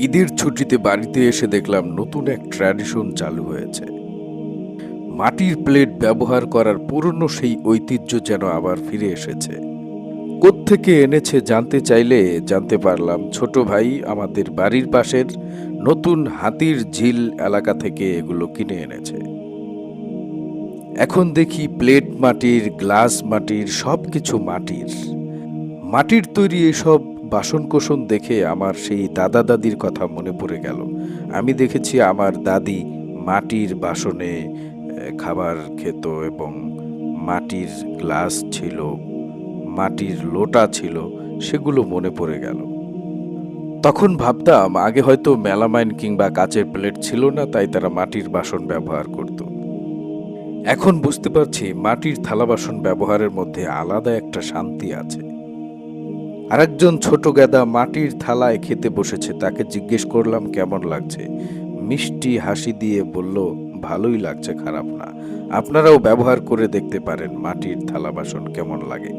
ঈদের ছুটিতে বাড়িতে এসে দেখলাম নতুন এক ট্র্যাডিশন চালু হয়েছে। মাটির প্লেট ব্যবহার করার পুরনো সেই ঐতিহ্য যেন আবার ফিরে এসেছে। কোত্থেকে এনেছে জানতে চাইলে জানতে পারলাম ছোট ভাই আমাদের বাড়ির পাশের নতুন হাতির ঝিল এলাকা থেকে এগুলো কিনে এনেছে। এখন দেখি প্লেট মাটির, গ্লাস মাটির, সবকিছু মাটির। মাটির তৈরি এসব বাসনকোসন দেখে আমার সেই দাদা দাদির কথা মনে পড়ে গেল। আমি দেখেছি আমার দাদি মাটির বাসনে খাবার খেত এবং মাটির গ্লাস ছিল, মাটির লোটা ছিল, সেগুলো মনে পড়ে গেল। তখন ভাবতাম আগে হয়তো মেলামাইন কিংবা কাচের প্লেট ছিল না, তাই তারা মাটির বাসন ব্যবহার করত। এখন বুঝতে পারছি মাটির থালা বাসন ব্যবহারের মধ্যে আলাদা একটা শান্তি আছে। আরেকজন ছোট গেদা মাটির থালায় খেতে বসেছে, তাকে জিজ্ঞেস করলাম কেমন লাগছে। মিষ্টি হাসি দিয়ে বলল, ভালোই লাগছে, খারাপ না। আপনারাও ব্যবহার করে দেখতে পারেন মাটির থালা বাসন কেমন লাগে।